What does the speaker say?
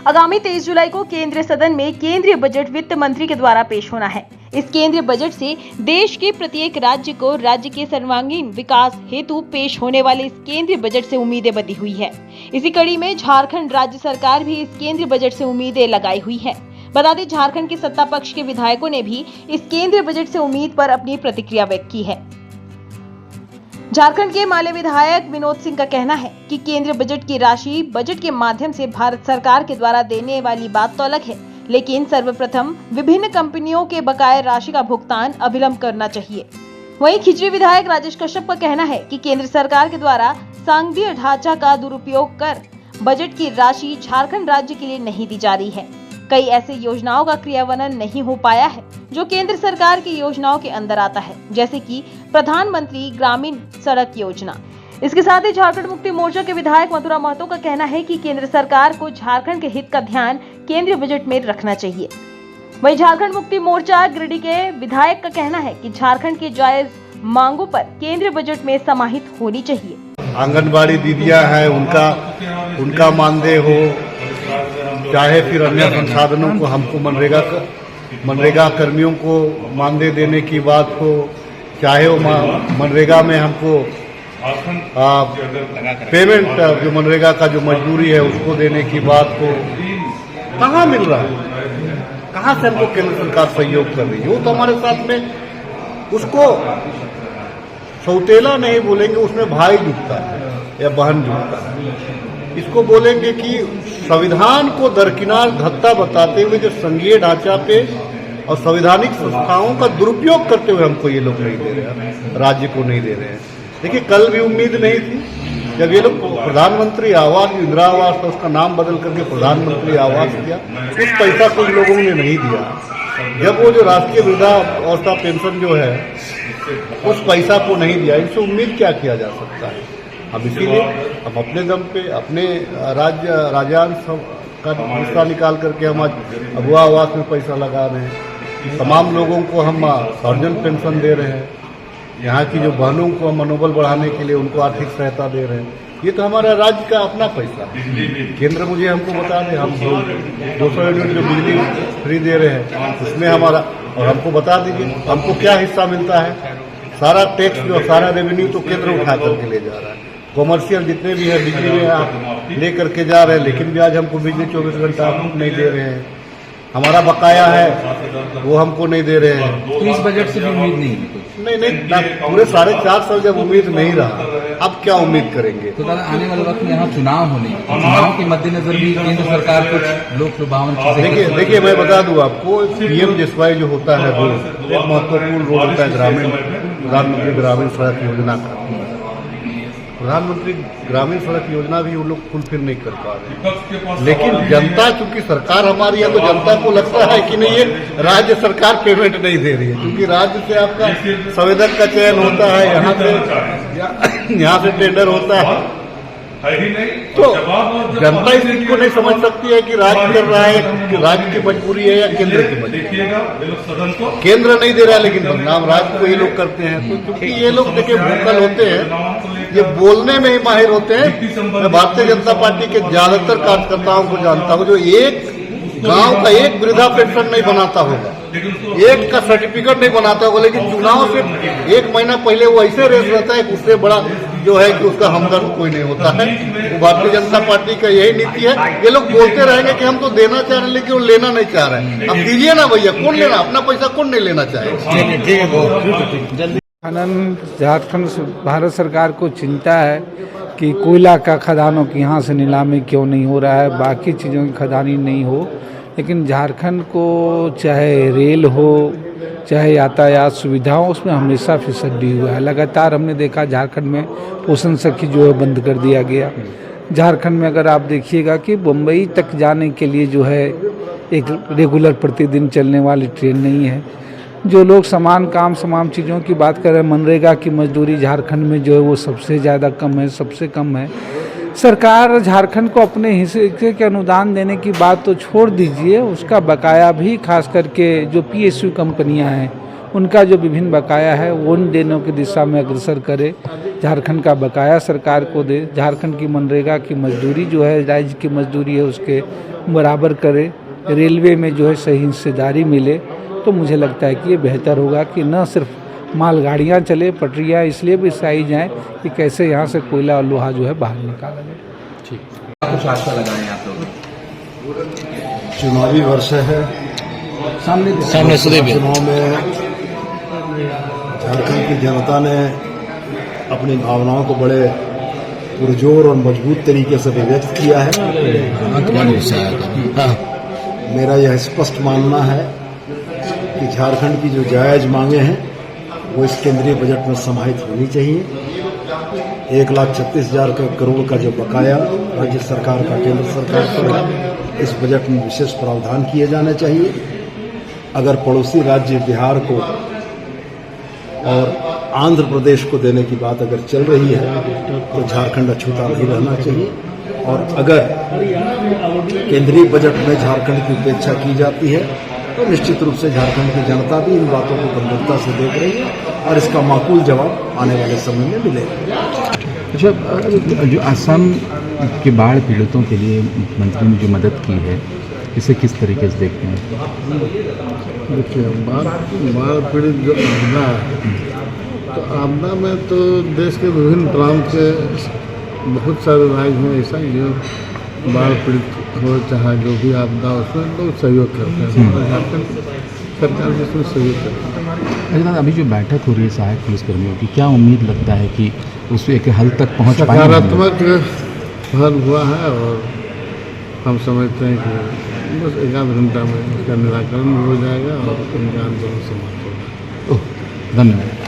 आगामी 23 जुलाई को केंद्रीय सदन में केंद्रीय बजट वित्त मंत्री के द्वारा पेश होना है। इस केंद्रीय बजट से देश के प्रत्येक राज्य को राज्य के सर्वांगीण विकास हेतु पेश होने वाले इस केंद्रीय बजट से उम्मीदें बंधी हुई है। इसी कड़ी में झारखंड राज्य सरकार भी इस केंद्रीय बजट से उम्मीदें लगाई हुई है। बता दें, झारखंड के सत्ता पक्ष के विधायकों ने भी इस केंद्रीय बजट से उम्मीद पर अपनी प्रतिक्रिया व्यक्त की है। झारखंड के माले विधायक विनोद सिंह का कहना है कि केंद्रीय बजट की राशि बजट के माध्यम से भारत सरकार के द्वारा देने वाली बात तो अलग है, लेकिन सर्वप्रथम विभिन्न कंपनियों के बकाया राशि का भुगतान अविलंब करना चाहिए। वहीं खिजरी विधायक राजेश कश्यप का कहना है कि केंद्र सरकार के द्वारा सांघीय ढांचा का दुरुपयोग कर बजट की राशि झारखंड राज्य के लिए नहीं दी जा रही है। कई ऐसी योजनाओं का क्रियान्वयन नहीं हो पाया है जो केंद्र सरकार की योजनाओं के अंदर आता है, जैसे कि प्रधानमंत्री ग्रामीण सड़क योजना। इसके साथ ही झारखंड मुक्ति मोर्चा के विधायक मथुरा महतो का कहना है कि केंद्र सरकार को झारखंड के हित का ध्यान केंद्रीय बजट में रखना चाहिए। वहीं झारखंड मुक्ति मोर्चा गिरिडीह के विधायक का कहना है कि झारखंड की जायज मांगों पर केंद्रीय बजट में समाहित होनी चाहिए। आंगनबाड़ी दीदियां हैं, उनका मानदेय हो, चाहे फिर अन्य संसाधनों को हमको मनरेगा कर्मियों को मानदेय देने की बात हो, चाहे वो मनरेगा में हमको पेमेंट जो मनरेगा का जो मजदूरी है उसको देने की बात हो, कहाँ मिल रहा है? कहाँ से हमको केंद्र सरकार सहयोग कर रही है? वो तो हमारे साथ में उसको सौतेला नहीं बोलेंगे, उसमें भाई जुटता है या बहन जुटता है। इसको बोलेंगे कि संविधान को दरकिनार धत्ता बताते हुए जो संघीय ढांचा पे और संवैधानिक संस्थाओं का दुरुपयोग करते हुए हमको ये लोग नहीं दे रहे हैं, राज्य को नहीं दे रहे हैं। देखिए, कल भी उम्मीद नहीं थी जब ये लोग प्रधानमंत्री आवास, इंदिरा आवास था उसका नाम बदल करके प्रधानमंत्री आवास किया, उस पैसा को इन लोगों ने नहीं दिया। जब वो जो राष्ट्रीय वृद्धा अवस्था पेंशन जो है उस पैसा को नहीं दिया, इनसे उम्मीद क्या किया जा सकता है? हम इसीलिए हम अपने दम पे अपने राज्यांश का हिस्सा निकाल करके हम आज अगुआ आवास में पैसा लगा रहे हैं। तमाम लोगों को हम सर्जन पेंशन दे रहे हैं। यहाँ की जो बहनों को हम मनोबल बढ़ाने के लिए उनको आर्थिक सहायता दे रहे हैं। ये तो हमारा राज्य का अपना पैसा। केंद्र मुझे हमको बता दें, हम 200 यूनिट जो बिजली फ्री दे रहे हैं उसमें हमारा, और हमको बता दीजिए हमको क्या हिस्सा मिलता है। सारा टैक्स जो सारा रेवेन्यू तो केंद्र उठा करके ले जा रहा है। कॉमर्शियल जितने भी है बिजली में आप ले करके जा रहे हैं, लेकिन भी आज हमको बिजली 24 घंटा आप नहीं दे रहे हैं। हमारा बकाया है वो हमको नहीं दे रहे हैं। तो इस बजट से भी उम्मीद नहीं है? नहीं, पूरे 4.5 साल जब उम्मीद नहीं रहा, अब क्या उम्मीद करेंगे? तो दादा, आने वाले वक्त में यहाँ चुनाव होने, चुनाव के मद्देनजर भी केंद्र सरकार कुछ लोक लुभावन चीजें। देखिए मैं बता दूं आपको, PM-JSY जो होता है वो एक महत्वपूर्ण रोल होता है प्रधानमंत्री ग्रामीण सड़क योजना का। प्रधानमंत्री ग्रामीण सड़क योजना भी वो लोग फुलफिल नहीं कर पा रहे, लेकिन जनता, चूंकि सरकार हमारी है तो जनता को लगता है कि नहीं, ये राज्य सरकार पेमेंट नहीं दे रही है, क्योंकि राज्य से आपका संवेदक का चयन होता है, यहाँ से टेंडर होता है। तो जनता इस चीज को नहीं समझ सकती है कि राज्य कर रहा है, कि राज्य की मजबूरी है या केंद्र की मजबूरी। केंद्र नहीं दे रहा है लेकिन बदनाम राज्य को ये लोग करते हैं। तो क्योंकि ये लोग देखिए भूखल होते हैं, ये बोलने में ही माहिर होते हैं। मैं भारतीय जनता पार्टी के ज्यादातर कार्यकर्ताओं को जानता हूँ जो एक गांव का एक वृद्धा पेंशन नहीं बनाता होगा, एक का सर्टिफिकेट नहीं बनाता होगा, लेकिन चुनाव से 1 महीना पहले वो ऐसे रेस रहता है कि उससे बड़ा जो है कि उसका हमदर्द कोई नहीं होता है। वो भारतीय जनता पार्टी का यही नीति है। ये लोग बोलते रहेंगे कि हम तो देना चाह रहे हैं लेकिन वो लेना नहीं चाह रहे हैं। अब दीजिए ना भैया, कौन लेना? अपना पैसा कौन नहीं लेना चाहे? झारखंड भारत सरकार को चिंता है कि कोयला का खदानों की यहाँ से नीलामी क्यों नहीं हो रहा है, बाकी चीज़ों की खदानी नहीं हो, लेकिन झारखंड को चाहे रेल हो चाहे यातायात सुविधा हो उसमें हमेशा फिसड्डी हुआ है। लगातार हमने देखा झारखंड में पोषण सखी जो है बंद कर दिया गया। झारखंड में अगर आप देखिएगा कि मुंबई तक जाने के लिए जो है एक रेगुलर प्रतिदिन चलने वाली ट्रेन नहीं है। जो लोग समान काम समान चीज़ों की बात कर रहे हैं, मनरेगा की मजदूरी झारखंड में जो है वो सबसे ज़्यादा कम है, सबसे कम है। सरकार झारखंड को अपने हिस्से के अनुदान देने की बात तो छोड़ दीजिए, उसका बकाया भी खास करके जो PSU कंपनियां हैं उनका जो विभिन्न बकाया है वो उन देनों की दिशा में अग्रसर करे, झारखंड का बकाया सरकार को दे, झारखंड की मनरेगा की मजदूरी जो है राज्य की मजदूरी है उसके बराबर करे, रेलवे में जो है सही हिस्सेदारी मिले, तो मुझे लगता है कि ये बेहतर होगा कि न सिर्फ मालगाड़ियाँ चले, पटरियाँ इसलिए भी सही जाएँ कि कैसे यहाँ से कोयला और लोहा जो है बाहर निकाला जाए। ठीक, कुछ आशा लगाएं आप लोग? चुनावी वर्ष है, सामने चुनाव में झारखंड की जनता ने अपनी भावनाओं को बड़े पुरजोर और मजबूत तरीके से व्यक्त किया है। मेरा यह स्पष्ट मानना है कि झारखंड की जो जायज मांगे हैं वो इस केंद्रीय बजट में समाहित होनी चाहिए। 1,36,000 करोड़ का जो बकाया राज्य सरकार का केंद्र सरकार पर है, इस बजट में विशेष प्रावधान किए जाने चाहिए। अगर पड़ोसी राज्य बिहार को और आंध्र प्रदेश को देने की बात अगर चल रही है तो झारखंड अछूता नहीं रहना चाहिए। और अगर केंद्रीय बजट में झारखंड की उपेक्षा की जाती है तो निश्चित रूप से झारखंड की जनता भी इन बातों को गंभीरता से देख रही है और इसका माकूल जवाब आने वाले समय में मिलेगा। अच्छा, जो असम के बाढ़ पीड़ितों के लिए मुख्यमंत्री ने जो मदद की है, इसे किस तरीके से देखते हैं? देखिए, बाढ़ पीड़ित जो आपदा है, तो आपदा में तो देश के विभिन्न प्रांत के बहुत सारे राज्य हैं ऐसा जो बाढ़ पीड़ित हो, चाहे जो भी आपदा उसमें लोग सहयोग करते हैं। और झारखंड सरकार भी इसमें सहयोग करती है। अभी जो बैठक हो रही है सहायक पुलिसकर्मियों की, क्या उम्मीद लगता है कि उस एक हल तक पहुँच पाएंगे? सकारात्मक हल हुआ है और हम समझते हैं कि बस 1 घंटा में इसका निराकरण भी हो जाएगा और उनका आंदोलन समाप्त होगा। धन्यवाद।